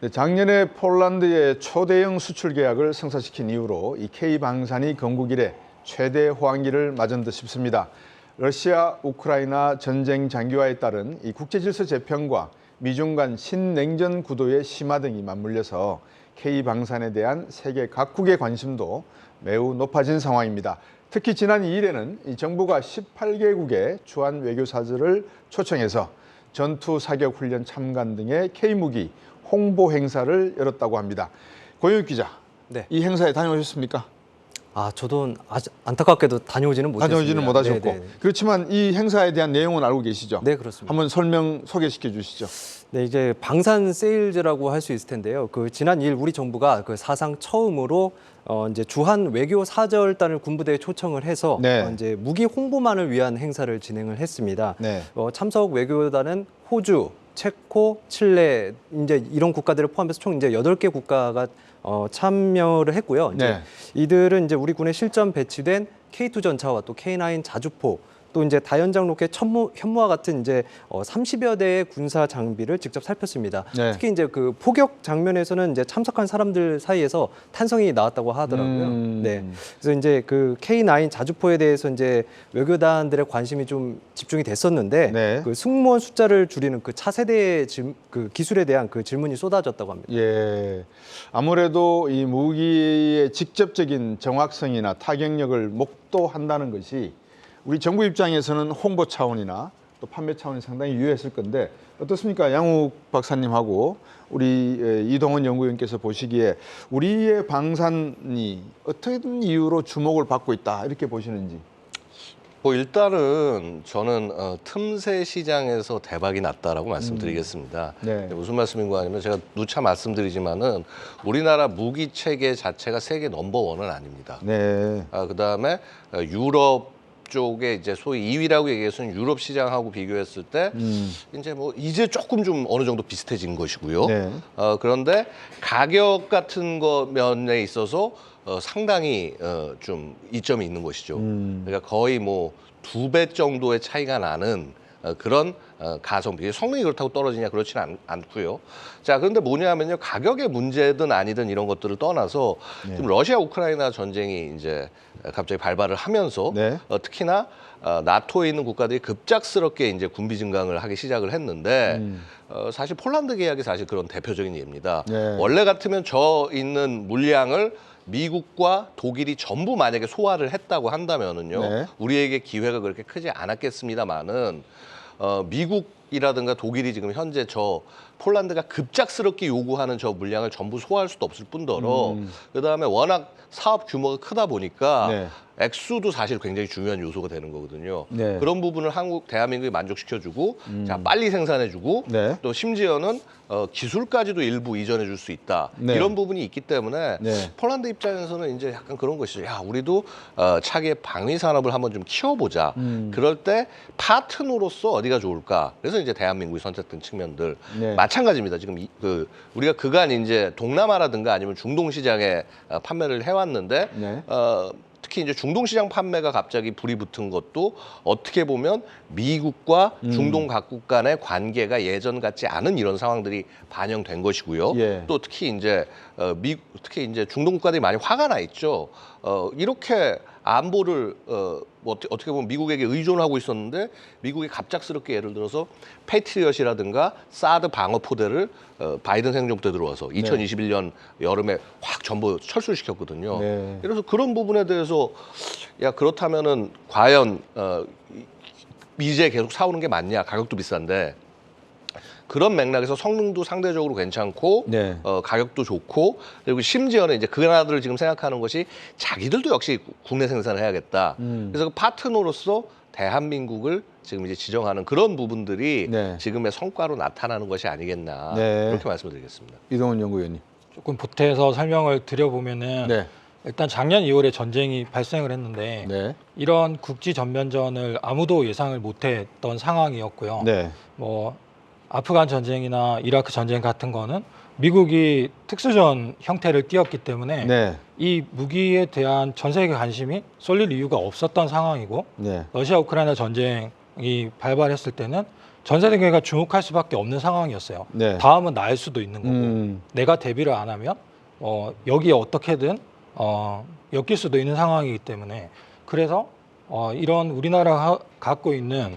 네, 작년에 폴란드의 초대형 수출 계약을 성사시킨 이후로 이 K방산이 건국 이래 최대 호황기를 맞은 듯 싶습니다. 러시아 우크라이나 전쟁 장기화에 따른 이 국제질서 재편과 미중 간 신냉전 구도의 심화 등이 맞물려서 K방산에 대한 세계 각국의 관심도 매우 높아진 상황입니다. 특히 지난 2일에는 이 정부가 18개국의 주한 외교사들을 초청해서 전투 사격 훈련 참관 등의 K무기 홍보 행사를 열었다고 합니다. 고영익 기자, 네. 이 행사에 다녀오셨습니까? 저도 안타깝게도 다녀오지는 못했습니다. 다녀오지는 못하셨고. 네네. 그렇지만 이 행사에 대한 내용은 알고 계시죠? 네, 그렇습니다. 한번 소개시켜 주시죠. 네, 이제 방산 세일즈라고 할 수 있을 텐데요. 지난 2일 우리 정부가 사상 처음으로 이제 주한 외교 사절단을 군부대에 초청을 해서 네. 이제 무기 홍보만을 위한 행사를 진행을 했습니다. 네. 참석 외교단은 호주, 체코, 칠레 이제 이런 국가들을 포함해서 총 이제 8개 국가가 참여를 했고요. 이제 네. 이들은 이제 우리 군에 실전 배치된 K2 전차와 또 K9 자주포 또 이제 다연장 로켓 현무와 같은 이제 30여 대의 군사 장비를 직접 살폈습니다. 네. 특히 이제 포격 장면에서는 이제 참석한 사람들 사이에서 탄성이 나왔다고 하더라고요. 네. 그래서 이제 K9 자주포에 대해서 이제 외교단들의 관심이 좀 집중이 됐었는데 네. 승무원 숫자를 줄이는 차세대의 기술에 대한 질문이 쏟아졌다고 합니다. 예. 아무래도 이 무기의 직접적인 정확성이나 타격력을 목도한다는 것이 우리 정부 입장에서는 홍보 차원이나 또 판매 차원이 상당히 유효했을 건데 어떻습니까? 양욱 박사님하고 우리 이동원 연구위원께서 보시기에 우리의 방산이 어떤 이유로 주목을 받고 있다 이렇게 보시는지. 일단은 저는 틈새 시장에서 대박이 났다라고 말씀드리겠습니다. 네. 무슨 말씀인가 하냐면 제가 누차 말씀드리지만은 우리나라 무기 체계 자체가 세계 넘버원은 아닙니다. 네. 그다음에 유럽 쪽에 이제 소위 2위라고 얘기해서는 유럽 시장하고 비교했을 때 이제 조금 좀 어느 정도 비슷해진 것이고요. 네. 그런데 가격 같은 거 면에 있어서 상당히 좀 이점이 있는 것이죠. 그러니까 거의 2배 정도의 차이가 나는 그런 가성비. 성능이 그렇다고 떨어지냐 그렇지는 않고요. 자, 그런데 뭐냐면요. 가격의 문제든 아니든 이런 것들을 떠나서 지금 러시아 우크라이나 전쟁이 이제 갑자기 발발을 하면서 네. 특히나 나토에 있는 국가들이 급작스럽게 이제 군비 증강을 하기 시작을 했는데 사실 폴란드 계약이 사실 그런 대표적인 예입니다. 네. 원래 같으면 저 있는 물량을 미국과 독일이 전부 만약에 소화를 했다고 한다면은요, 네. 우리에게 기회가 그렇게 크지 않았겠습니다만은 미국이라든가 독일이 지금 현재 저 폴란드가 급작스럽게 요구하는 저 물량을 전부 소화할 수도 없을 뿐더러 그다음에 워낙 사업 규모가 크다 보니까 네. 액수도 사실 굉장히 중요한 요소가 되는 거거든요. 네. 그런 부분을 대한민국이 만족시켜주고 자 빨리 생산해주고 네. 또 심지어는 기술까지도 일부 이전해 줄 수 있다. 네. 이런 부분이 있기 때문에 네. 폴란드 입장에서는 이제 약간 그런 것이죠. 야, 우리도 차기의 방위 산업을 한번 좀 키워보자. 그럴 때 파트너로서 어디가 좋을까? 그래서 이제 대한민국이 선택된 측면들 네. 마찬가지입니다. 지금 우리가 그간 이제 동남아라든가 아니면 중동 시장에 판매를 해왔는데 네. 특히 이제 중동 시장 판매가 갑자기 불이 붙은 것도 어떻게 보면 미국과 중동 각국 간의 관계가 예전 같지 않은 이런 상황들이 반영된 것이고요. 예. 또 특히 이제 특히 이제 중동 국가들이 많이 화가 나 있죠. 이렇게 안보를 어떻게 보면 미국에게 의존하고 있었는데 미국이 갑작스럽게 예를 들어서 패트리엇이라든가 사드 방어 포대를 바이든 행정부 때 들어와서 2021년 여름에 확 전부 철수를 시켰거든요. 네. 그래서 그런 부분에 대해서 야 그렇다면은 과연 이제 계속 사오는 게 맞냐? 가격도 비싼데. 그런 맥락에서 성능도 상대적으로 괜찮고 네. 가격도 좋고 그리고 심지어는 이제 그 나라들을 지금 생각하는 것이 자기들도 역시 국내 생산을 해야겠다. 그래서 그 파트너로서 대한민국을 지금 이제 지정하는 그런 부분들이 네. 지금의 성과로 나타나는 것이 아니겠나 네. 그렇게 말씀드리겠습니다. 이동원 연구위원님. 조금 보태서 설명을 드려보면은 네. 일단 작년 2월에 전쟁이 발생을 했는데 네. 이런 국지 전면전을 아무도 예상을 못했던 상황이었고요. 네. 아프간 전쟁이나 이라크 전쟁 같은 거는 미국이 특수전 형태를 띄었기 때문에 네. 이 무기에 대한 전 세계 관심이 쏠릴 이유가 없었던 상황이고 네. 러시아 우크라이나 전쟁이 발발했을 때는 전 세계가 주목할 수밖에 없는 상황이었어요. 네. 다음은 나일 수도 있는 거고 내가 대비를 안 하면 여기에 어떻게든 엮일 수도 있는 상황이기 때문에 그래서 이런 우리나라가 갖고 있는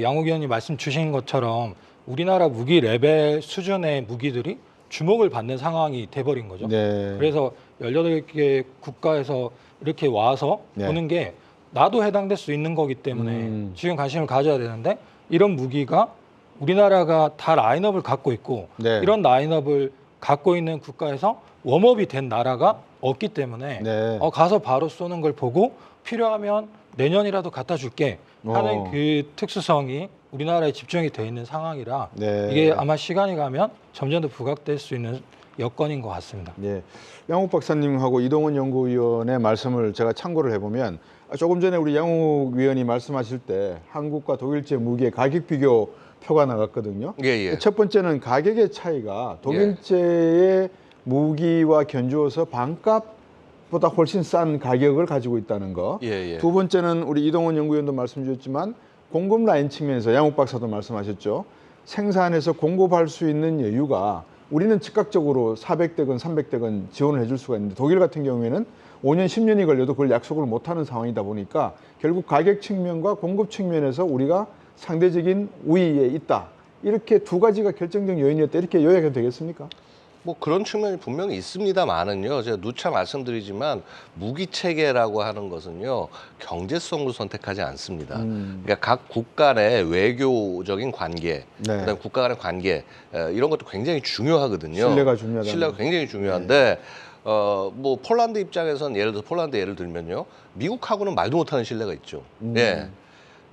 양욱 의원이 말씀 주신 것처럼 우리나라 무기 레벨 수준의 무기들이 주목을 받는 상황이 돼버린 거죠. 네. 그래서 18개 국가에서 이렇게 와서 네. 보는 게 나도 해당될 수 있는 거기 때문에 지금 관심을 가져야 되는데 이런 무기가 우리나라가 다 라인업을 갖고 있고 네. 이런 라인업을 갖고 있는 국가에서 웜업이 된 나라가 없기 때문에 네. 가서 바로 쏘는 걸 보고 필요하면 내년이라도 갖다 줄게 하는 그 특수성이 우리나라에 집중이 돼 있는 상황이라 네. 이게 아마 시간이 가면 점점 더 부각될 수 있는 여건인 것 같습니다. 네. 양욱 박사님하고 이동원 연구위원의 말씀을 제가 참고를 해보면 조금 전에 우리 양욱 위원이 말씀하실 때 한국과 독일제 무기의 가격 비교 표가 나갔거든요. 예, 예. 첫 번째는 가격의 차이가 독일제의 무기와 견주어서 반값보다 훨씬 싼 가격을 가지고 있다는 거. 예, 예. 두 번째는 우리 이동원 연구위원도 말씀 주셨지만 공급 라인 측면에서 양욱 박사도 말씀하셨죠. 생산해서 공급할 수 있는 여유가 우리는 즉각적으로 400대건 300대건 지원을 해줄 수가 있는데 독일 같은 경우에는 5년, 10년이 걸려도 그걸 약속을 못하는 상황이다 보니까 결국 가격 측면과 공급 측면에서 우리가 상대적인 우위에 있다. 이렇게 두 가지가 결정적 요인이었다. 이렇게 요약해도 되겠습니까? 뭐 그런 측면이 분명히 있습니다만은요. 제가 누차 말씀드리지만 무기 체계라고 하는 것은요 경제성으로 선택하지 않습니다. 그러니까 각 국가 내 외교적인 관계, 네. 그다음 국가 간의 관계 이런 것도 굉장히 중요하거든요. 신뢰가 중요하다. 신뢰가 굉장히 중요한데 뭐 폴란드 입장에서는 예를 들어 폴란드 예를 들면요 미국하고는 말도 못하는 신뢰가 있죠. 예.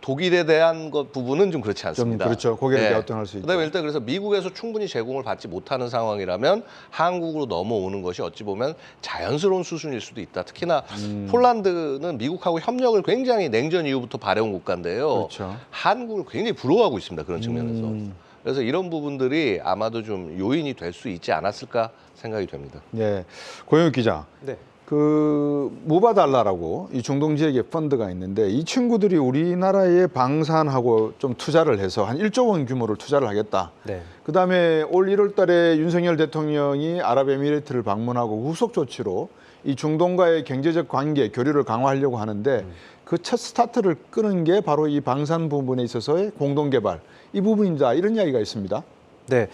독일에 대한 것 부분은 좀 그렇지 않습니다. 그렇죠. 고개를 갸우뚱할 수 있죠. 그다음에 일단 그래서 미국에서 충분히 제공을 받지 못하는 상황이라면 한국으로 넘어오는 것이 어찌 보면 자연스러운 수순일 수도 있다. 특히나 폴란드는 미국하고 협력을 굉장히 냉전 이후부터 바래온 국가인데요. 그렇죠. 한국을 굉장히 부러워하고 있습니다. 그런 측면에서. 그래서 이런 부분들이 아마도 좀 요인이 될 수 있지 않았을까 생각이 됩니다. 네. 고영욱 기자. 네. 그 무바달라라고 이 중동 지역에 펀드가 있는데 이 친구들이 우리나라에 방산하고 좀 투자를 해서 한 1조 원 규모를 투자를 하겠다. 네. 그다음에 올 1월 달에 윤석열 대통령이 아랍에미레이트를 방문하고 후속 조치로 이 중동과의 경제적 관계, 교류를 강화하려고 하는데 그 첫 스타트를 끄는 게 바로 이 방산 부분에 있어서의 공동 개발 이 부분이다. 이런 이야기가 있습니다. 네,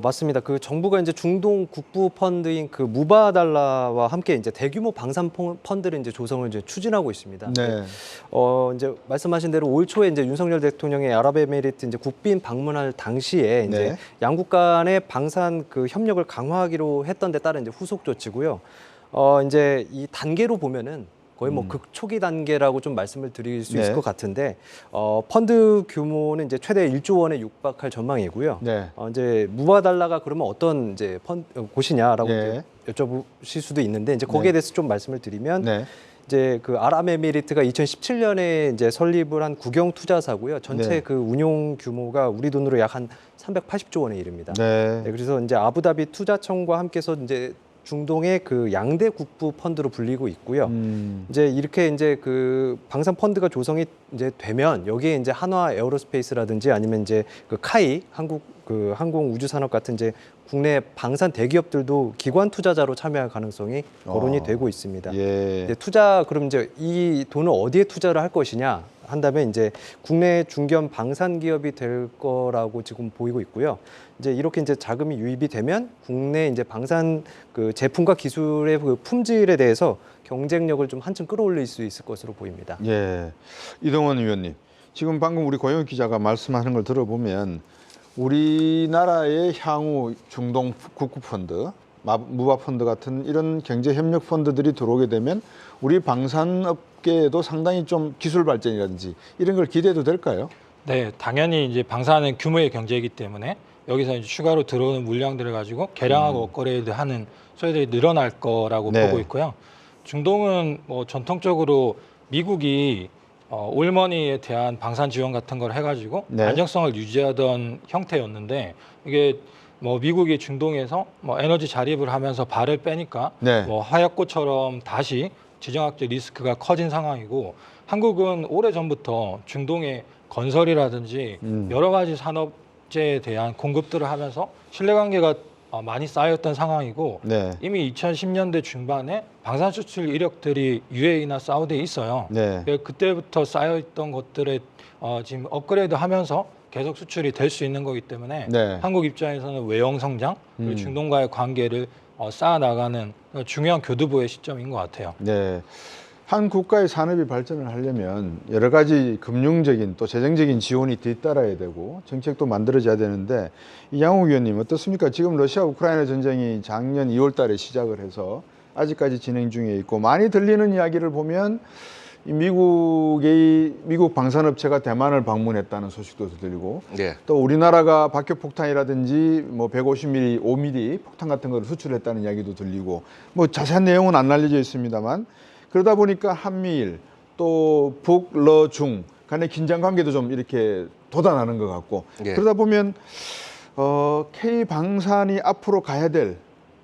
맞습니다. 그 정부가 이제 중동 국부 펀드인 그 무바달라와 함께 이제 대규모 방산 펀드를 이제 조성을 이제 추진하고 있습니다. 네. 이제 말씀하신 대로 올 초에 이제 윤석열 대통령의 아랍에미리트 이제 국빈 방문할 당시에 이제 네. 양국 간의 방산 그 협력을 강화하기로 했던 데 따른 이제 후속 조치고요. 이제 이 단계로 보면은 거의 뭐 극초기 단계라고 좀 말씀을 드릴 수 있을 네. 것 같은데 펀드 규모는 이제 최대 1조 원에 육박할 전망이고요. 네. 이제 무바달라가 그러면 어떤 이제 곳이냐라고 네. 이제 여쭤보실 수도 있는데 이제 거기에 네. 대해서 좀 말씀을 드리면 네. 이제 그 아랍에미리트가 2017년에 이제 설립을 한 국영 투자사고요. 전체 네. 그 운용 규모가 우리 돈으로 약 한 380조 원에 이릅니다. 네. 네, 그래서 이제 아부다비 투자청과 함께서 이제 중동의 그 양대 국부 펀드로 불리고 있고요. 이제 이렇게 이제 그 방산 펀드가 조성이 이제 되면 여기에 이제 한화 에어로스페이스라든지 아니면 이제 그 카이 한국 그 항공 우주 산업 같은 이제 국내 방산 대기업들도 기관 투자자로 참여할 가능성이 거론이 되고 있습니다. 예. 이제 그럼 이제 이 돈을 어디에 투자를 할 것이냐 한다면 이제 국내 중견 방산 기업이 될 거라고 지금 보이고 있고요. 이제 이렇게 이제 자금이 유입이 되면 국내 이제 방산 그 제품과 기술의 그 품질에 대해서 경쟁력을 좀 한층 끌어올릴 수 있을 것으로 보입니다. 예. 이동원 의원님. 지금 방금 우리 고영욱 기자가 말씀하는 걸 들어보면 우리나라의 향후 중동 국부 펀드, 무바 펀드 같은 이런 경제 협력 펀드들이 들어오게 되면 우리 방산업계에도 상당히 좀 기술 발전이라든지 이런 걸 기대해도 될까요? 네, 당연히 이제 방산은 규모의 경제이기 때문에 여기서 이제 추가로 들어오는 물량들을 가지고 개량하고 업그레이드하는 소비들이 늘어날 거라고 네. 보고 있고요. 중동은 뭐 전통적으로 미국이 올머니에 대한 방산 지원 같은 걸 해가지고 네. 안정성을 유지하던 형태였는데 이게 뭐 미국이 중동에서 뭐 에너지 자립을 하면서 발을 빼니까 네. 뭐 하얗고처럼 다시 지정학적 리스크가 커진 상황이고 한국은 오래전부터 중동의 건설이라든지 여러 가지 산업재에 대한 공급들을 하면서 신뢰관계가 많이 쌓였던 상황이고 네. 이미 2010년대 중반에 방산 수출 이력들이 UAE나 사우디에 있어요. 네. 그때부터 쌓여있던 것들에 지금 업그레이드하면서 계속 수출이 될 수 있는 거기 때문에 네. 한국 입장에서는 외형 성장 그리고 중동과의 관계를 쌓아나가는 중요한 교두보의 시점인 것 같아요. 네. 한 국가의 산업이 발전을 하려면 여러 가지 금융적인 또 재정적인 지원이 뒤따라야 되고 정책도 만들어져야 되는데 이 양욱 위원님 어떻습니까? 지금 러시아 우크라이나 전쟁이 작년 2월 달에 시작을 해서 아직까지 진행 중에 있고 많이 들리는 이야기를 보면 이 미국 방산업체가 대만을 방문했다는 소식도 들리고 네. 또 우리나라가 박격폭탄이라든지 뭐 150mm, 5mm 폭탄 같은 걸 수출했다는 이야기도 들리고 뭐 자세한 내용은 안 알려져 있습니다만 그러다 보니까 한미일 또 북러중 간의 긴장 관계도 좀 이렇게 돋아나는 것 같고 예. 그러다 보면 K 방산이 앞으로 가야 될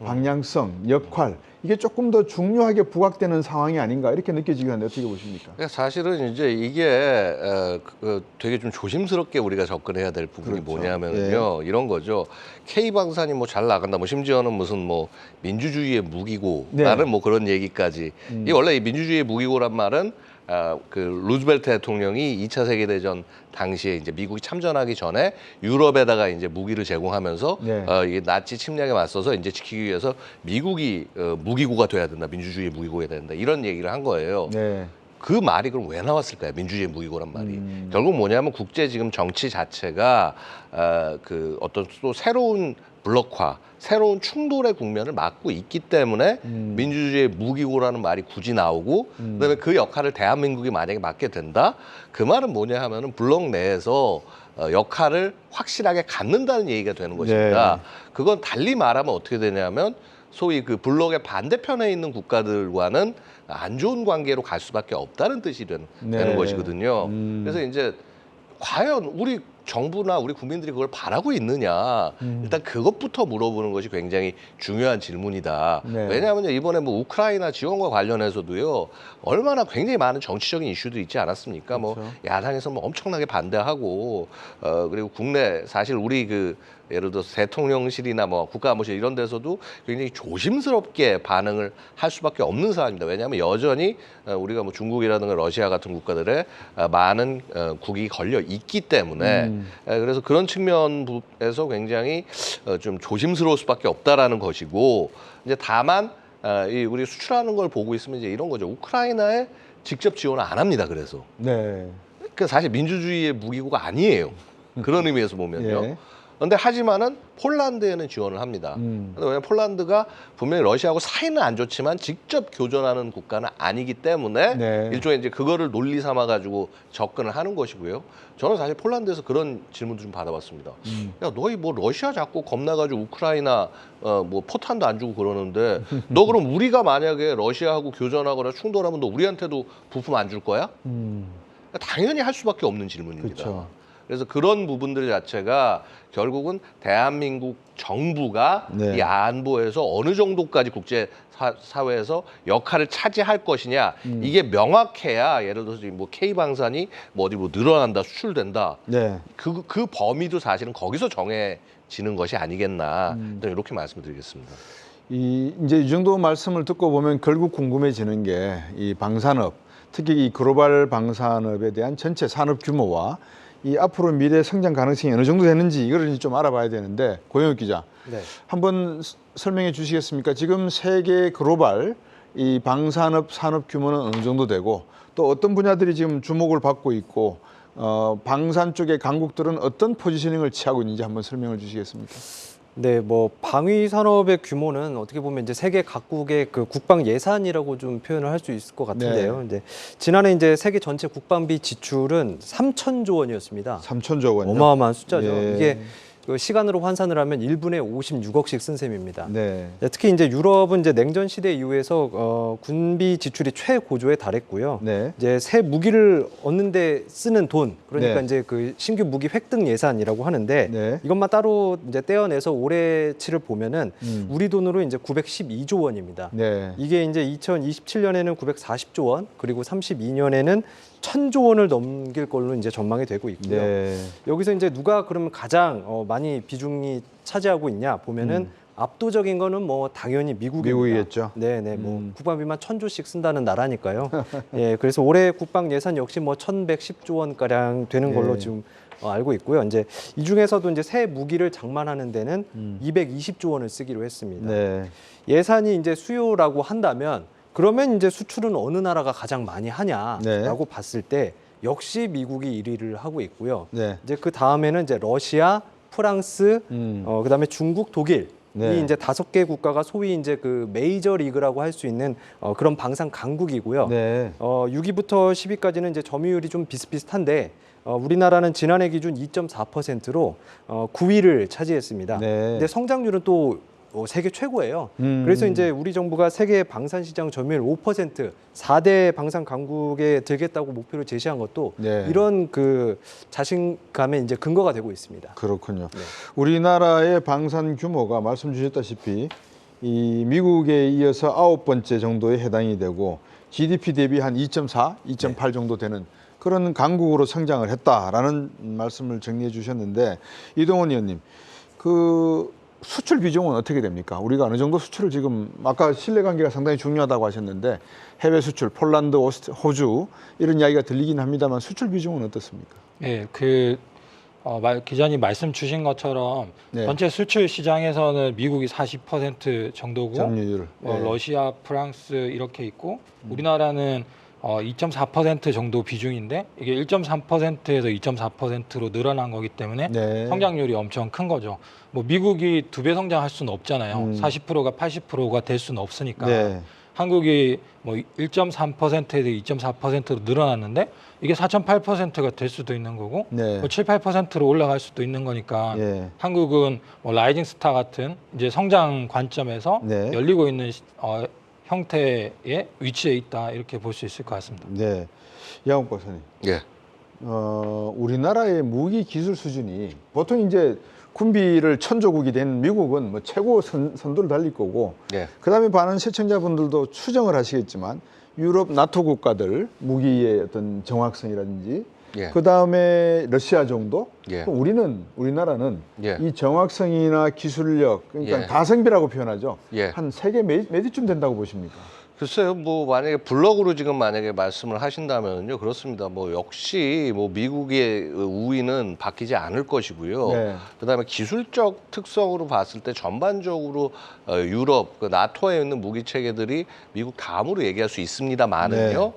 방향성, 역할 이게 조금 더 중요하게 부각되는 상황이 아닌가 이렇게 느껴지긴 하는데 어떻게 보십니까? 그러니까 사실은 이제 이게 되게 좀 조심스럽게 우리가 접근해야 될 부분이 그렇죠. 뭐냐면요. 이런 거죠. K 방산이 뭐 잘 나간다. 뭐 심지어는 무슨 뭐 민주주의의 무기고라는 네. 뭐 그런 얘기까지. 이 원래 이 민주주의의 무기고란 말은 그 루즈벨트 대통령이 2차 세계대전 당시에 이제 미국이 참전하기 전에 유럽에다가 이제 무기를 제공하면서 네. 이게 나치 침략에 맞서서 이제 지키기 위해서 미국이 무기고가 돼야 된다, 민주주의 무기고가 돼야 된다 이런 얘기를 한 거예요. 네. 그 말이 그럼 왜 나왔을까요? 민주주의 무기고란 말이. 결국 뭐냐면 국제 지금 정치 자체가 그 어떤 또 새로운 블록화, 새로운 충돌의 국면을 맞고 있기 때문에 민주주의의 무기고라는 말이 굳이 나오고 그다음에 그 역할을 대한민국이 만약에 맡게 된다? 그 말은 뭐냐 하면은 블록 내에서 역할을 확실하게 갖는다는 얘기가 되는 것입니다. 네. 그건 달리 말하면 어떻게 되냐면 소위 그 블록의 반대편에 있는 국가들과는 안 좋은 관계로 갈 수밖에 없다는 뜻이 되는 네. 것이거든요. 그래서 이제 과연 우리 정부나 우리 국민들이 그걸 바라고 있느냐 일단 그것부터 물어보는 것이 굉장히 중요한 질문이다. 네. 왜냐하면 이번에 뭐 우크라이나 지원과 관련해서도요 얼마나 굉장히 많은 정치적인 이슈들이 있지 않았습니까? 그렇죠. 뭐 야당에서 뭐 엄청나게 반대하고 그리고 국내 사실 우리 그 예를 들어서 대통령실이나 뭐 국가안보실 이런 데서도 굉장히 조심스럽게 반응을 할 수밖에 없는 상황입니다. 왜냐하면 여전히 우리가 뭐 중국이라든가 러시아 같은 국가들의 많은 국이 걸려 있기 때문에 그래서 그런 측면에서 굉장히 좀 조심스러울 수밖에 없다라는 것이고 이제 다만 이 우리 수출하는 걸 보고 있으면 이제 이런 거죠. 우크라이나에 직접 지원을 안 합니다. 그래서 네. 그 사실 민주주의의 무기고가 아니에요. 그런 의미에서 보면요. 예. 그런데 하지만은 폴란드에는 지원을 합니다. 왜냐하면 폴란드가 분명히 러시아하고 사이는 안 좋지만 직접 교전하는 국가는 아니기 때문에 네. 일종의 이제 그거를 논리 삼아 가지고 접근을 하는 것이고요. 저는 사실 폴란드에서 그런 질문도 좀 받아봤습니다. 야, 너희 뭐 러시아 자꾸 겁나가지고 우크라이나 뭐 포탄도 안 주고 그러는데 너 그럼 우리가 만약에 러시아하고 교전하거나 충돌하면 너 우리한테도 부품 안 줄 거야? 당연히 할 수밖에 없는 질문입니다. 그렇죠. 그래서 그런 부분들 자체가 결국은 대한민국 정부가 네. 이 안보에서 어느 정도까지 국제 사회에서 역할을 차지할 것이냐 이게 명확해야 예를 들어서 뭐 K 방산이 뭐 어디 뭐 늘어난다 수출된다 네. 그 범위도 사실은 거기서 정해지는 것이 아니겠나 이렇게 말씀드리겠습니다. 이제 이 정도 말씀을 듣고 보면 결국 궁금해지는 게 이 방산업, 특히 이 글로벌 방산업에 대한 전체 산업 규모와 이 앞으로 미래 성장 가능성이 어느 정도 되는지 이걸 좀 알아봐야 되는데 고영욱 기자, 네. 한번 설명해 주시겠습니까? 지금 세계 글로벌 이 방산업 산업 규모는 어느 정도 되고 또 어떤 분야들이 지금 주목을 받고 있고 방산 쪽의 강국들은 어떤 포지셔닝을 취하고 있는지 한번 설명을 주시겠습니까? 네, 뭐 방위 산업의 규모는 어떻게 보면 이제 세계 각국의 그 국방 예산이라고 좀 표현을 할 수 있을 것 같은데요. 이제 지난해 이제 세계 전체 국방비 지출은 3,000조 원이었습니다. 3,000조 원요. 어마어마한 숫자죠. 예. 이게 그 시간으로 환산을 하면 1분에 56억씩 쓴 셈입니다. 네. 특히 이제 유럽은 이제 냉전 시대 이후에서 군비 지출이 최고조에 달했고요. 네. 이제 새 무기를 얻는데 쓰는 돈, 그러니까 네. 이제 그 신규 무기 획득 예산이라고 하는데 네. 이것만 따로 이제 떼어내서 올해치를 보면은 우리 돈으로 이제 912조 원입니다. 네. 이게 이제 2027년에는 940조 원, 그리고 32년에는 천조 원을 넘길 걸로 이제 전망이 되고 있고요. 네. 여기서 이제 누가 그러면 가장 많이 비중이 차지하고 있냐 보면은 압도적인 거는 뭐 당연히 미국입니다. 미국이겠죠. 네네 뭐 국방비만 1,000조씩 쓴다는 나라니까요. 예, 그래서 올해 국방 예산 역시 뭐 1,110조 원 가량 되는 걸로 예. 지금 알고 있고요. 이제 이 중에서도 이제 새 무기를 장만하는 데는 220조 원을 쓰기로 했습니다. 네. 예산이 이제 수요라고 한다면 그러면 이제 수출은 어느 나라가 가장 많이 하냐라고 네. 봤을 때 역시 미국이 1위를 하고 있고요. 네. 이제 그 다음에는 이제 러시아, 프랑스, 그다음에 중국, 독일 네. 이 이제 5개 국가가 소위 이제 그 메이저 리그라고 할 수 있는 그런 방산 강국이고요. 네. 6위부터 10위까지는 이제 점유율이 좀 비슷비슷한데 우리나라는 지난해 기준 2.4%로 9위를 차지했습니다. 네. 근데 성장률은 또 세계 최고예요. 그래서 이제 우리 정부가 세계 방산 시장 점유율 5%, 4대 방산 강국에 들겠다고 목표를 제시한 것도 네. 이런 그 자신감의 이제 근거가 되고 있습니다. 그렇군요. 네. 우리나라의 방산 규모가 말씀 주셨다시피 이 미국에 이어서 9번째 정도에 해당이 되고 GDP 대비 한 2.4, 2.8 정도 되는 그런 강국으로 성장을 했다라는 말씀을 정리해 주셨는데 이동원 의원님, 그 수출 비중은 어떻게 됩니까? 우리가 어느 정도 수출을 지금 아까 신뢰 관계가 상당히 중요하다고 하셨는데 해외 수출, 폴란드, 호주 이런 이야기가 들리긴 합니다만 수출 비중은 어떻습니까? 예, 기자님 말씀 주신 것처럼 네. 전체 수출 시장에서는 미국이 40% 정도고 점유율. 네. 러시아, 프랑스 이렇게 있고 우리나라는 2.4% 정도 비중인데 이게 1.3%에서 2.4%로 늘어난 거기 때문에 네. 성장률이 엄청 큰 거죠. 뭐 미국이 2배 성장할 수는 없잖아요. 40%가 80%가 될 수는 없으니까. 네. 한국이 뭐 1.3%에서 2.4%로 늘어났는데 이게 4.8%가 될 수도 있는 거고 네. 뭐 7, 8%로 올라갈 수도 있는 거니까 예. 한국은 뭐 라이징 스타 같은 이제 성장 관점에서 네. 열리고 있는 형태의 위치에 있다 이렇게 볼 수 있을 것 같습니다. 네. 양욱 박사님. 예. 우리나라의 무기 기술 수준이 보통 이제 군비를 천조국이 된 미국은 뭐 최고 선두를 달릴 거고 예. 그다음에 많은 시청자분들도 추정을 하시겠지만 유럽 나토 국가들 무기의 어떤 정확성이라든지 예. 그다음에 러시아 정도 예. 또 우리나라는 예. 이 정확성이나 기술력 그러니까 예. 가성비라고 표현하죠. 예. 한 세계 몇 위쯤 된다고 보십니까? 글쎄요, 뭐 만약에 블럭으로 지금 만약에 말씀을 하신다면요, 그렇습니다. 뭐 역시 뭐 미국의 우위는 바뀌지 않을 것이고요. 네. 그다음에 기술적 특성으로 봤을 때 전반적으로 유럽, 나토에 있는 무기 체계들이 미국 다음으로 얘기할 수 있습니다만은요.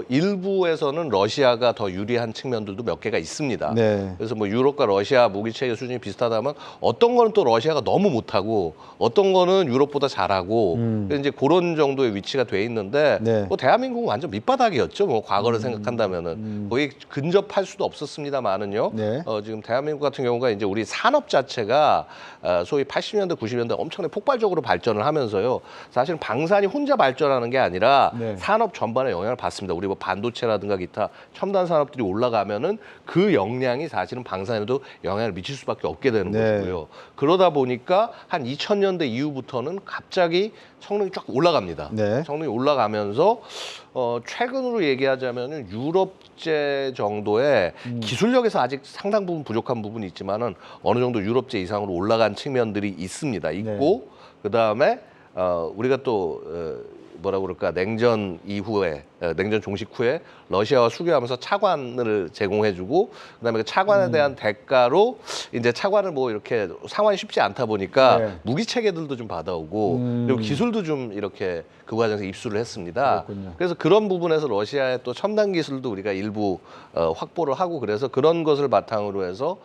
일부에서는 러시아가 더 유리한 측면들도 몇 개가 있습니다. 네. 그래서 뭐 유럽과 러시아 무기 체계 수준이 비슷하다면 어떤 거는 또 러시아가 너무 못하고 어떤 거는 유럽보다 잘하고 그래서 이제 그런 정도의 위치가 돼 있는데 네. 뭐 대한민국은 완전 밑바닥이었죠. 뭐 과거를 생각한다면은 거의 근접할 수도 없었습니다만은요. 네. 지금 대한민국 같은 경우가 이제 우리 산업 자체가 소위 80년대, 90년대 엄청나게 폭발적으로 발전을 하면서요. 사실 방산이 혼자 발전하는 게 아니라 네. 산업 전반에 영향을 받습니다. 우리 뭐 반도체라든가 기타 첨단 산업들이 올라가면은 그 역량이 사실은 방산에도 영향을 미칠 수밖에 없게 되는 네. 것이고요. 그러다 보니까 한 2000년대 이후부터는 갑자기 성능이 쫙 올라갑니다. 네. 성능이 올라가면서 최근으로 얘기하자면은 유럽제 정도의 기술력에서 아직 상당 부분 부족한 부분이 있지만은 어느 정도 유럽제 이상으로 올라간 측면들이 있습니다. 있고 그다음에 우리가 또 뭐라고 그럴까 냉전 이후에 냉전 종식 후에 러시아와 수교하면서 차관을 제공해주고 그다음에 그 차관에 대한 대가로 이제 차관을 뭐 이렇게 상환이 쉽지 않다 보니까 네. 무기 체계들도 좀 받아오고 그리고 기술도 좀 이렇게 그 과정에서 입수를 했습니다. 그렇군요. 그래서 그런 부분에서 러시아의 또 첨단 기술도 우리가 일부 확보를 하고 그래서 그런 것을 바탕으로 해서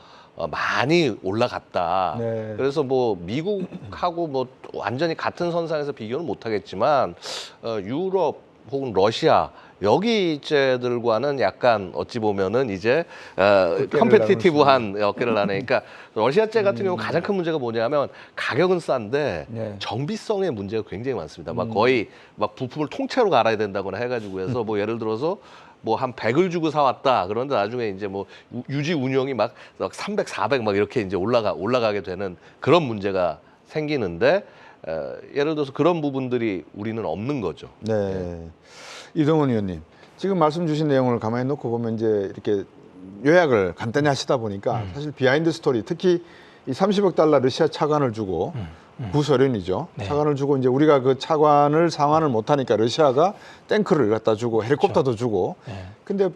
많이 올라갔다. 네. 그래서 뭐 미국하고 뭐 완전히 같은 선상에서 비교는 못하겠지만 유럽 혹은 러시아 여기제들과는 약간 어찌 보면은 이제 컴페티티브한 어깨를 나누니까 러시아제 같은 경우 가장 큰 문제가 뭐냐면 가격은 싼데 네. 정비성의 문제가 굉장히 많습니다. 막 거의 막 부품을 통째로 갈아야 된다거나 해가지고 해서 뭐 예를 들어서 뭐 한 100을 주고 사왔다. 그런데 나중에 이제 뭐 유지 운영이 막 300, 400 막 이렇게 이제 올라가게 되는 그런 문제가 생기는데 예를 들어서 그런 부분들이 우리는 없는 거죠. 네. 이동원 의원님, 지금 말씀 주신 내용을 가만히 놓고 보면 이제 이렇게 요약을 간단히 하시다 보니까 사실 비하인드 스토리, 특히 이 30억 달러 러시아 차관을 주고 구소련이죠. 네. 차관을 주고 이제 우리가 그 차관을 상환을 못하니까 러시아가 탱크를 갖다 주고 헬리콥터도 주고. 네. 근데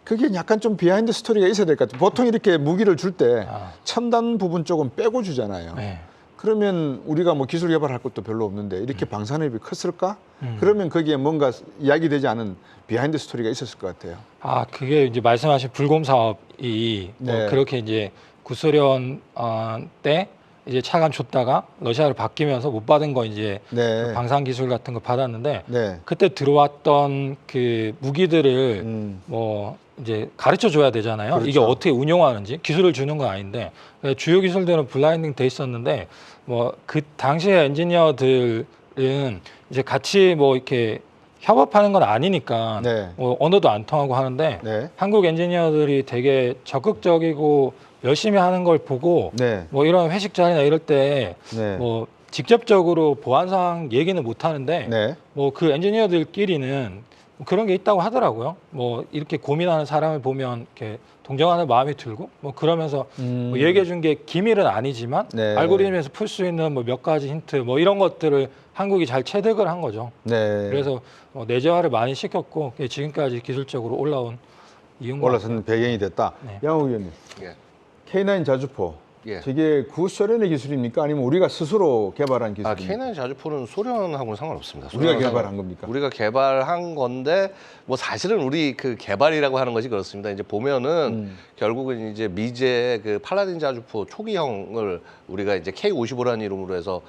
그게 약간 좀 비하인드 스토리가 있어야 될 것 같아요. 보통 이렇게 무기를 줄 때 첨단 부분 쪽은 빼고 주잖아요. 네. 그러면 우리가 뭐 기술 개발할 것도 별로 없는데 이렇게 방산업이 컸을까? 그러면 거기에 뭔가 이야기되지 않은 비하인드 스토리가 있었을 것 같아요. 아, 그게 이제 말씀하신 불곰 사업이 뭐 네. 그렇게 이제 구소련 때 이제 차관 줬다가 러시아로 바뀌면서 못 받은 거 이제 네. 그 방산 기술 같은 거 받았는데 네. 그때 들어왔던 그 무기들을 뭐 이제 가르쳐 줘야 되잖아요. 그렇죠. 이게 어떻게 운용하는지 기술을 주는 건 아닌데 주요 기술들은 블라인딩 돼 있었는데 뭐 그 당시에 엔지니어들은 이제 같이 뭐 이렇게 협업하는 건 아니니까 네. 뭐 언어도 안 통하고 하는데 네. 한국 엔지니어들이 되게 적극적이고 열심히 하는 걸 보고 네. 뭐 이런 회식 자리나 이럴 때 네. 뭐 직접적으로 보안상 얘기는 못 하는데 네. 뭐 그 엔지니어들끼리는 그런 게 있다고 하더라고요. 뭐 이렇게 고민하는 사람을 보면 이렇게 동정하는 마음이 들고 뭐 그러면서 뭐 얘기해 준 게 기밀은 아니지만 네. 알고리즘에서 풀 수 있는 뭐 몇 가지 힌트 뭐 이런 것들을 한국이 잘 체득을 한 거죠. 네. 그래서 내재화를 많이 시켰고 그게 지금까지 기술적으로 올라온 이유인 것 같아요. 올라서는 배경이 됐다. 네. 양욱 의원님, 예. K9 자주포. 예. 저게 구소련의 기술입니까? 아니면 우리가 스스로 개발한 아, 기술입니까? K9 자주포는 소련하고는 상관없습니다. 우리가 소련하고는 개발한 겁니까? 우리가 개발한 건데 뭐 사실은 우리 그 개발이라고 하는 것이 그렇습니다. 이제 보면은 결국은 이제 미제 그 팔라딘 자주포 초기형을 우리가 이제 K55라는 이름으로 해서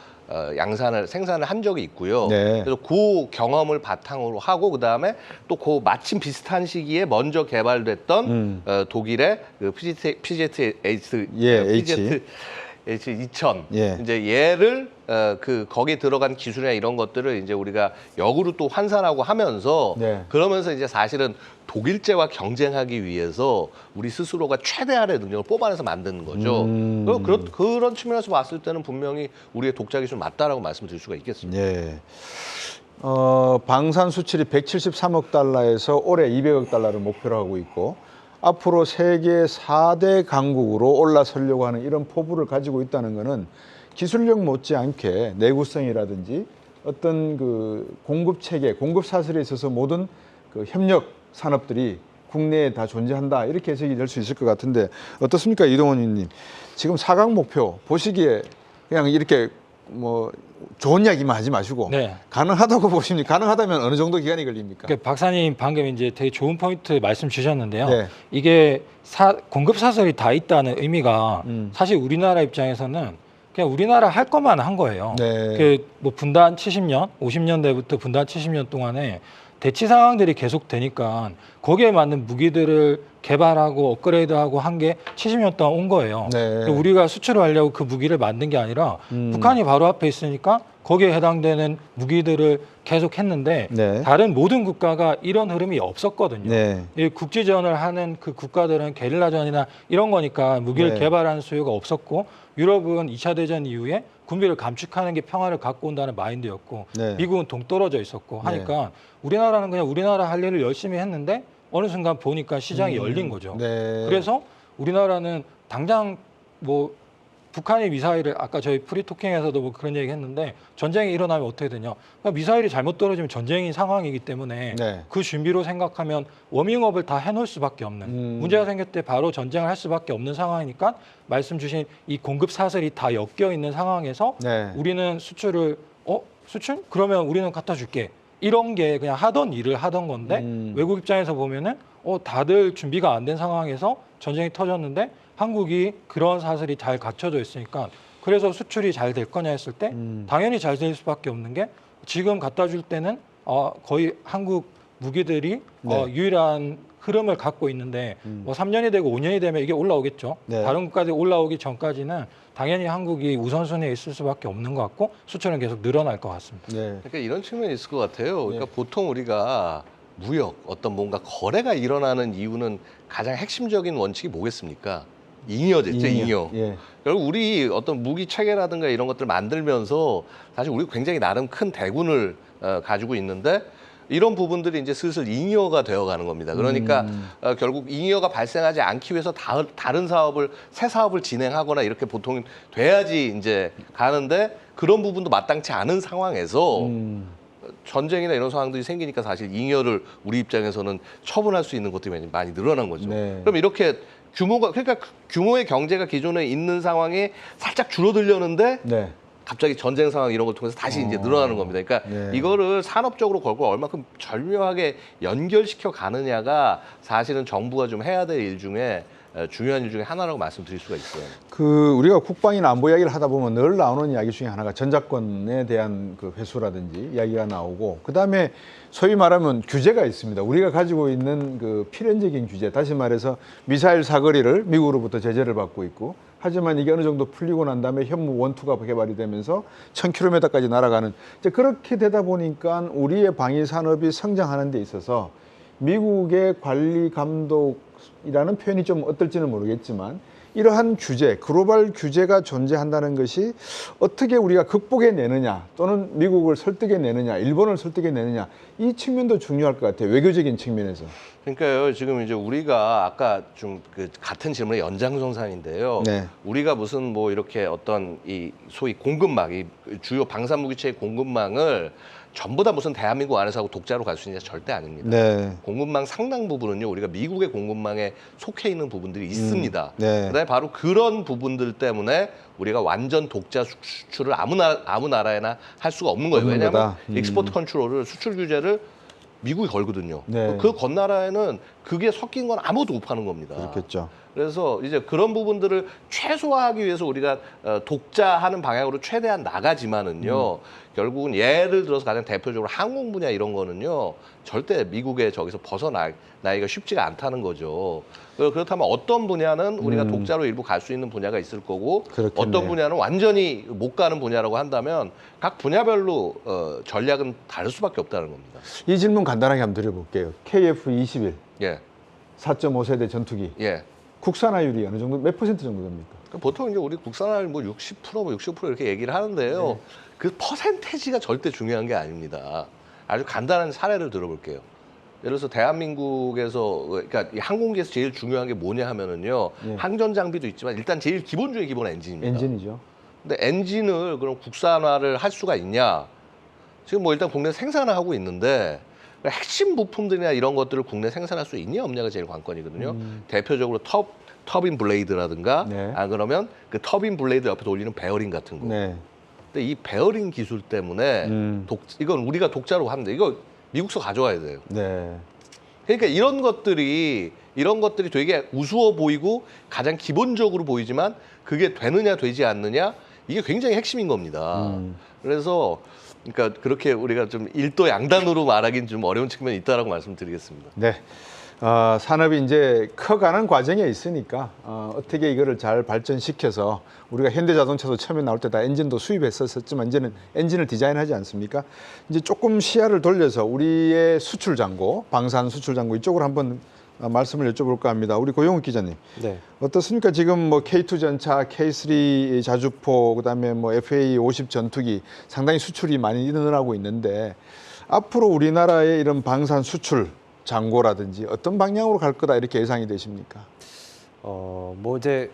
생산을 한 적이 있고요. 네. 그래서 그 경험을 바탕으로 하고 그 다음에 또 그 마침 비슷한 시기에 먼저 개발됐던 독일의 그 PZH H2000 예. 이제 얘를 그 거기에 들어간 기술이나 이런 것들을 이제 우리가 역으로 또 환산하고 하면서 네. 그러면서 이제 사실은 독일제와 경쟁하기 위해서 우리 스스로가 최대한의 능력을 뽑아내서 만드는 거죠. 그런 측면에서 봤을 때는 분명히 우리의 독자 기술 맞다라고 말씀드릴 수가 있겠습니다. 예. 방산 수출이 173억 달러에서 올해 200억 달러를 목표로 하고 있고 앞으로 세계 4대 강국으로 올라서려고 하는 이런 포부를 가지고 있다는 것은 기술력 못지않게 내구성이라든지 어떤 그 공급 체계, 공급 사슬에 있어서 모든 그 협력 산업들이 국내에 다 존재한다 이렇게 해석이 될 수 있을 것 같은데 어떻습니까, 이동원 의원님? 지금 4강 목표 보시기에 그냥 이렇게 뭐 좋은 이야기만 하지 마시고 네. 가능하다고 보십니까? 가능하다면 어느 정도 기간이 걸립니까? 그 박사님 방금 이제 되게 좋은 포인트 말씀 주셨는데요. 네. 이게 공급 사설이 다 있다는 의미가 사실 우리나라 입장에서는 그냥 우리나라 할 것만 한 거예요. 네. 그 뭐 분단 70년, 50년대부터 분단 70년 동안에 대치 상황들이 계속 되니까 거기에 맞는 무기들을 개발하고 업그레이드하고 한 게 70년 동안 온 거예요. 네. 우리가 수출을 하려고 그 무기를 만든 게 아니라 북한이 바로 앞에 있으니까 거기에 해당되는 무기들을 계속 했는데 네. 다른 모든 국가가 이런 흐름이 없었거든요. 네. 이 국지전을 하는 그 국가들은 게릴라전이나 이런 거니까 무기를 네. 개발하는 수요가 없었고 유럽은 2차 대전 이후에 군비를 감축하는 게 평화를 갖고 온다는 마인드였고 네. 미국은 동떨어져 있었고 하니까 우리나라는 그냥 우리나라 할 일을 열심히 했는데 어느 순간 보니까 시장이 열린 거죠. 네. 그래서 우리나라는 당장 뭐 북한의 미사일을 아까 저희 프리토킹에서도 뭐 그런 얘기 했는데 전쟁이 일어나면 어떻게 되냐. 그러니까 미사일이 잘못 떨어지면 전쟁인 상황이기 때문에 네. 그 준비로 생각하면 워밍업을 다 해놓을 수밖에 없는 문제가 생길 때 바로 전쟁을 할 수밖에 없는 상황이니까 말씀 주신 이 공급 사슬이 다 엮여 있는 상황에서 네. 우리는 수출을 수출? 그러면 우리는 갖다 줄게. 이런 게 그냥 하던 일을 하던 건데 외국 입장에서 보면은 다들 준비가 안 된 상황에서 전쟁이 터졌는데 한국이 그런 사슬이 잘 갖춰져 있으니까 그래서 수출이 잘 될 거냐 했을 때 당연히 잘 될 수밖에 없는 게 지금 갖다 줄 때는 거의 한국 무기들이 네. 유일한 흐름을 갖고 있는데 뭐 3년이 되고 5년이 되면 이게 올라오겠죠. 네. 다른 국가들이 올라오기 전까지는 당연히 한국이 우선순위에 있을 수밖에 없는 것 같고 수출은 계속 늘어날 것 같습니다. 네. 그러니까 이런 측면이 있을 것 같아요. 그러니까 보통 우리가 무역, 어떤 뭔가 거래가 일어나는 이유는 가장 핵심적인 원칙이 뭐겠습니까? 잉여겠죠, 잉여. 예. 결국 우리 어떤 무기 체계라든가 이런 것들 만들면서 사실 우리 굉장히 나름 큰 대군을 가지고 있는데 이런 부분들이 이제 슬슬 잉여가 되어가는 겁니다. 그러니까 결국 잉여가 발생하지 않기 위해서 다른 사업을 새 사업을 진행하거나 이렇게 보통 돼야지 이제 가는데 그런 부분도 마땅치 않은 상황에서 전쟁이나 이런 상황들이 생기니까 사실 잉여를 우리 입장에서는 처분할 수 있는 것들이 많이 늘어난 거죠. 네. 그럼 이렇게 그러니까 규모의 경제가 기존에 있는 상황에 살짝 줄어들려는데 네. 갑자기 전쟁 상황 이런 걸 통해서 다시 이제 늘어나는 겁니다. 그러니까 네. 이거를 산업적으로 걸고 얼마큼 절묘하게 연결시켜 가느냐가 사실은 정부가 좀 해야 될 일 중에 중요한 일 중에 하나라고 말씀드릴 수가 있어요. 그 우리가 국방이나 안보 이야기를 하다 보면 늘 나오는 이야기 중에 하나가 전작권에 대한 그 회수라든지 이야기가 나오고, 그다음에 소위 말하면 규제가 있습니다. 우리가 가지고 있는 그 필연적인 규제, 다시 말해서 미사일 사거리를 미국으로부터 제재를 받고 있고, 하지만 이게 어느 정도 풀리고 난 다음에 현무 원투가 개발이 되면서 1000km까지 날아가는, 이제 그렇게 되다 보니까 우리의 방위 산업이 성장하는 데 있어서 미국의 관리 감독이라는 표현이 좀 어떨지는 모르겠지만 이러한 규제, 글로벌 규제가 존재한다는 것이 어떻게 우리가 극복해내느냐, 또는 미국을 설득해내느냐, 일본을 설득해내느냐, 이 측면도 중요할 것 같아요. 외교적인 측면에서. 그러니까요, 지금 이제 우리가 아까 좀 그 같은 질문의 연장선상인데요. 네. 우리가 무슨 뭐 이렇게 어떤 이 소위 공급망, 이 주요 방산무기체의 공급망을 전부 다 무슨 대한민국 안에서 하고 독자로 갈 수 있냐, 절대 아닙니다. 네. 공급망 상당 부분은요, 우리가 미국의 공급망에 속해 있는 부분들이 있습니다. 네. 그다음에 바로 그런 부분들 때문에 우리가 완전 독자 수출을 아무 나라에나 할 수가 없는 거예요. 없는 왜냐하면 거다. 익스포트 컨트롤을, 수출 규제를 미국이 걸거든요. 네. 그 건나라에는 그게 섞인 건 아무도 못 파는 겁니다. 그렇겠죠. 그래서 이제 그런 부분들을 최소화하기 위해서 우리가 독자하는 방향으로 최대한 나가지만은요, 결국은 예를 들어서 가장 대표적으로 항공 분야 이런 거는요, 절대 미국의 저기서 벗어나기가 쉽지가 않다는 거죠. 그렇다면 어떤 분야는 우리가 독자로 일부 갈 수 있는 분야가 있을 거고, 그렇겠네요. 어떤 분야는 완전히 못 가는 분야라고 한다면 각 분야별로 전략은 다를 수밖에 없다는 겁니다. 이 질문 간단하게 한번 드려볼게요. KF-21, 예, 4.5세대 전투기. 예. 국산화율이 어느 정도, 몇 퍼센트 정도 됩니까? 보통 이제 우리 국산화율 뭐 60%, 뭐 65% 이렇게 얘기를 하는데요. 네. 그 퍼센테이지가 절대 중요한 게 아닙니다. 아주 간단한 사례를 들어볼게요. 예를 들어서 대한민국에서, 그러니까 이 항공기에서 제일 중요한 게 뭐냐 하면은요, 네. 항전 장비도 있지만 일단 제일 기본 중에 기본 엔진입니다. 엔진이죠. 근데 엔진을 그럼 국산화를 할 수가 있냐? 지금 뭐 일단 국내 생산을 하고 있는데 핵심 부품들이나 이런 것들을 국내 생산할 수 있냐 없냐가 제일 관건이거든요. 대표적으로 터빈 블레이드라든가, 네. 안 그러면 그 터빈 블레이드 옆에 돌리는 베어링 같은 거. 네. 근데 이 베어링 기술 때문에 이건 우리가 독자로 하면 돼. 이거 미국서 가져와야 돼요. 네. 그러니까 이런 것들이 되게 우스워 보이고 가장 기본적으로 보이지만 그게 되느냐 되지 않느냐, 이게 굉장히 핵심인 겁니다. 그래서 그러니까 그렇게 우리가 좀 일도양단으로 말하기는 좀 어려운 측면이 있다라고 말씀드리겠습니다. 네. 산업이 이제 커가는 과정에 있으니까 어떻게 이거를 잘 발전시켜서, 우리가 현대자동차도 처음에 나올 때 다 엔진도 수입했었지만 이제는 엔진을 디자인하지 않습니까? 이제 조금 시야를 돌려서 우리의 수출 잔고, 방산 수출 잔고 이쪽으로 한번 말씀을 여쭤볼까 합니다. 우리 고용욱 기자님, 네. 어떻습니까? 지금 뭐 K2 전차, K3 자주포, 그다음에 뭐 FA-50 전투기 상당히 수출이 많이 늘어나고 있는데, 앞으로 우리나라의 이런 방산 수출 잔고라든지 어떤 방향으로 갈 거다 이렇게 예상이 되십니까? 뭐 이제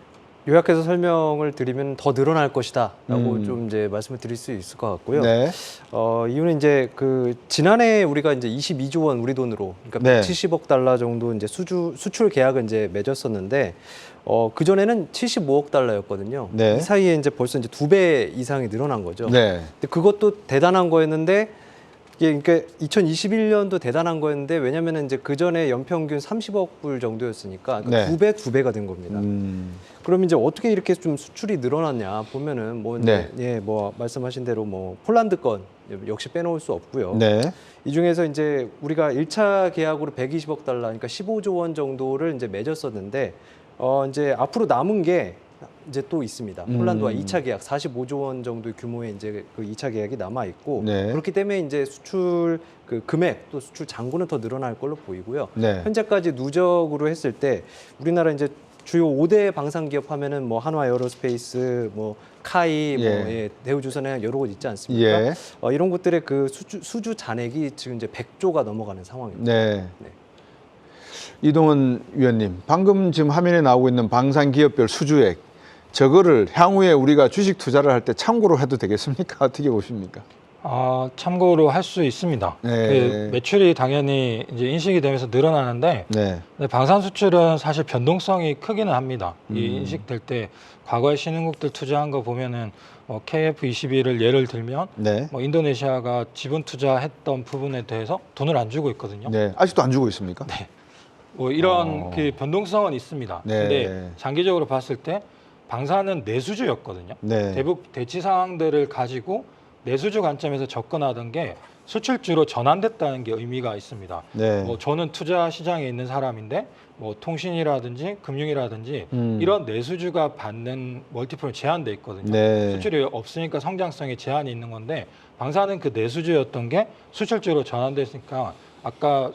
요약해서 설명을 드리면 더 늘어날 것이다라고 좀 이제 말씀을 드릴 수 있을 것 같고요. 네. 이유는 이제 그 지난해 우리가 이제 22조 원 우리 돈으로, 그러니까 네. 170억 달러 정도 이제 수출 계약을 이제 맺었었는데, 그 전에는 75억 달러였거든요. 네. 이 사이에 이제 벌써 이제 2배 이상이 늘어난 거죠. 네. 근데 그것도 대단한 거였는데, 이게 그러니까 2021년도 대단한 거였는데, 왜냐면은 이제 그 전에 연평균 30억 불 정도였으니까, 그러니까 네. 두 배가 된 겁니다. 그럼 이제 어떻게 이렇게 좀 수출이 늘어났냐 보면은 뭐 이제 네. 뭐 말씀하신 대로 뭐 폴란드 건 역시 빼놓을 수 없고요. 네. 이 중에서 이제 우리가 1차 계약으로 120억 달러, 그러니까 15조 원 정도를 이제 맺었었는데, 이제 앞으로 남은 게 이제 또 있습니다. 폴란드와 2차 계약 45조 원 정도의 규모의 이제 그 2차 계약이 남아 있고, 네. 그렇기 때문에 이제 수출 그 금액 또 수출 잔고는 더 늘어날 걸로 보이고요. 네. 현재까지 누적으로 했을 때 우리나라 이제 주요 5대 방산 기업 하면은 뭐 한화 에어로스페이스, 뭐 카이, 뭐 예. 예, 대우조선에 여러 곳 있지 않습니까? 예. 이런 곳들의 그 수주 잔액이 지금 이제 100조가 넘어가는 상황입니다. 네. 네. 이동훈 위원님, 방금 지금 화면에 나오고 있는 방산 기업별 수주액, 저거를 향후에 우리가 주식 투자를 할 때 참고로 해도 되겠습니까? 어떻게 보십니까? 참고로 할 수 있습니다. 네. 그 매출이 당연히 이제 인식이 되면서 늘어나는데 네. 근데 방산 수출은 사실 변동성이 크기는 합니다. 이 인식될 때 과거에 신흥국들 투자한 거 보면은 KF21을 예를 들면 네. 뭐 인도네시아가 지분 투자했던 부분에 대해서 돈을 안 주고 있거든요. 네. 아직도 안 주고 있습니까? 뭐 이런 그 변동성은 있습니다. 네. 근데 장기적으로 봤을 때 방산은 내수주였거든요. 네. 대북 대치 상황들을 가지고 내수주 관점에서 접근하던 게 수출주로 전환됐다는 게 의미가 있습니다. 네. 뭐 저는 투자 시장에 있는 사람인데 뭐 통신이라든지 금융이라든지 이런 내수주가 받는 멀티플은 제한돼 있거든요. 네. 수출이 없으니까 성장성에 제한이 있는 건데 방산은 그 내수주였던 게 수출주로 전환됐으니까 아까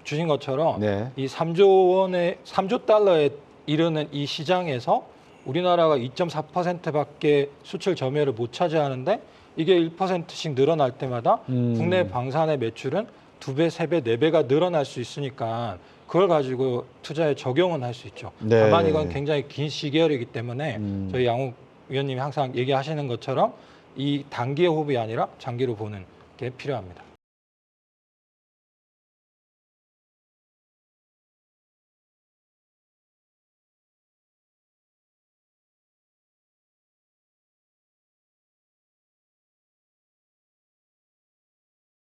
주신 것처럼 네. 이 3조 달러에 이르는 이 시장에서 우리나라가 2.4%밖에 수출 점유율을 못 차지하는데 이게 1%씩 늘어날 때마다 국내 방산의 매출은 2배, 3배, 4배가 늘어날 수 있으니까 그걸 가지고 투자에 적용은 할 수 있죠. 네. 다만 이건 굉장히 긴 시계열이기 때문에 저희 양욱 위원님이 항상 얘기하시는 것처럼 이 단기의 호흡이 아니라 장기로 보는 게 필요합니다.